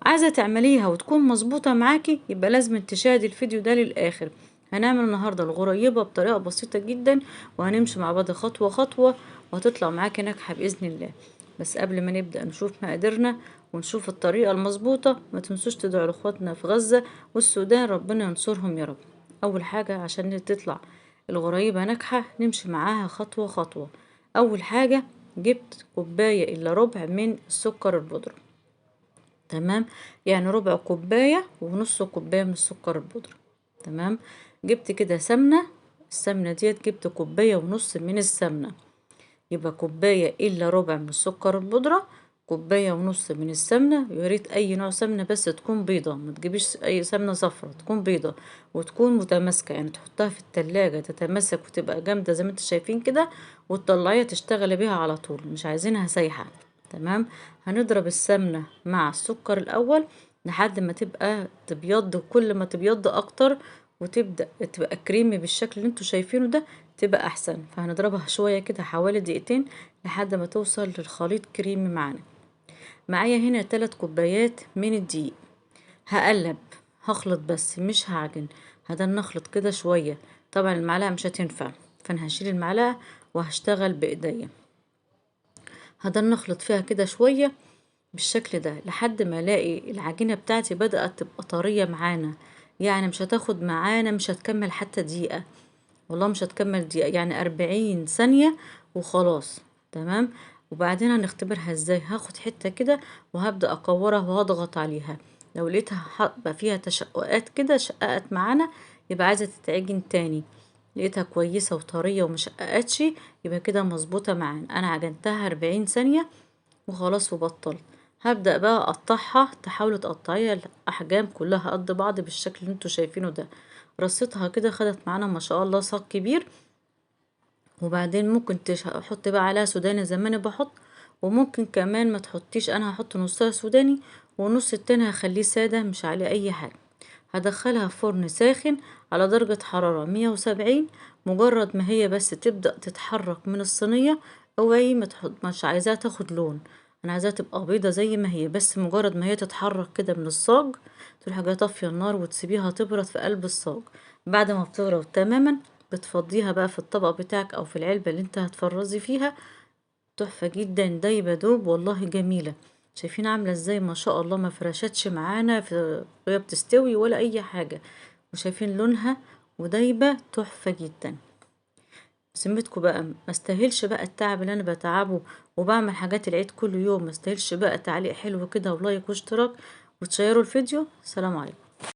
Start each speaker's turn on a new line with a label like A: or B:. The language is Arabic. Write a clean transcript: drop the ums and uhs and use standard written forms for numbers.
A: عايزة تعمليها وتكون مظبوطة معاكي، يبقى لازم تشاهدي الفيديو ده للآخر. هنعمل النهاردة الغريبة بطريقة بسيطة جدا، وهنمشي مع بعض خطوة خطوة، وهتطلع معاكي ناجحة بإذن الله. بس قبل ما نبدأ نشوف مقاديرنا ونشوف الطريقة المظبوطة، ما تنسوش تدعوا لإخواتنا في غزة والسودان، ربنا ينصرهم يا رب. أول حاجة عشان تطلع الغريبة ناجحة نمشي معاها خطوة خطوة. أول حاجة جبت كوباية إلا ربع من السكر البودرة، تمام؟ يعني ربع كوباية ونص كوباية من السكر البودرة، تمام؟ جبت كده سمنة، السمنة ديت جبت كوباية ونص من السمنة، يبقى كوباية إلا ربع من السكر البودرة، كوباية ونص من السمنة. ياريت أي نوع سمنة بس تكون بيضة، ما تجيبيش أي سمنة صفرا، تكون بيضة وتكون متماسكة، يعني تحطها في التلاجة تتماسك وتبقى جامدة زي ما انتوا شايفين كده، وتطلعيها تشتغلي بيها على طول، مش عايزينها سايحة، تمام؟ هنضرب السمنة مع السكر الأول لحد ما تبقى تبيض، وكل ما تبيض أكتر وتبدأ تبقى كريمي بالشكل اللي انتوا شايفينه ده تبقى احسن. فهنضربها شوية كده حوالي دقيقتين لحد ما توصل للخليط كريمي معانا. معايا هنا 3 كوبايات من الدقيق. هقلب، هخلط بس مش هعجن، هدن نخلط كده شوية. طبعا المعلقة مش هتنفع، فانا هشيل المعلقة وهشتغل بايديا. هدن نخلط فيها كده شوية بالشكل ده لحد ما الاقي العجينة بتاعتي بدأت تبقى طرية معانا، يعني مش هتاخد معانا، مش هتكمل حتى دقيقة، والله مش هتكمل دقيقة، يعني 40 ثانية وخلاص، تمام؟ وبعدين هنختبرها ازاي. هاخد حتة كده وهبدأ اكورها وهضغط عليها، لو لقيتها بقى فيها تشققات كده، شققت معانا، يبقى عايزة تتعجن تاني. لقيتها كويسة وطرية ومشققتش، يبقى كده مظبوطة معانا. انا عجنتها 40 ثانية وخلاص وبطلت. هبدأ بقى اقطعها، تحاولوا تقطعيها الاحجام كلها قد بعض بالشكل اللي انتوا شايفينه ده. رصيتها كده خدت معانا ما شاء الله صاج كبير. وبعدين ممكن تحط بقى عليها سوداني زي ما انا بحط، وممكن كمان ما تحطيش، انا هحط نصها سوداني والنص التاني هخليه سادة مش عليه اي حاجة. هدخلها فرن ساخن على درجة حرارة 170. مجرد ما هي بس تبدأ تتحرك من الصينية، اوعي ما تحط، مش عايزاها تاخد لون، انا عايزاها تبقى بيضة زي ما هي، بس مجرد ما هي تتحرك كده من الصاج تروحي جايه طافية النار وتسيبيها تبرد في قلب الصاج. بعد ما بتبرد تماما بتفضيها بقى في الطبق بتاعك او في العلبة اللي انت هتفرزي فيها. تحفة جدا، دايبة دوب، والله جميلة. شايفين عاملة ازاي؟ ما شاء الله ما فرشتش معانا وهي بتستوي ولا اي حاجة، وشايفين لونها ودايبة تحفة جدا. سمتكم بقى ما استاهلش بقى التعب اللي انا بتعبه وبعمل حاجات العيد كل يوم، ما استاهلش بقى تعليق حلو كده ولايك واشتراك وتشيروا الفيديو. سلام عليكم.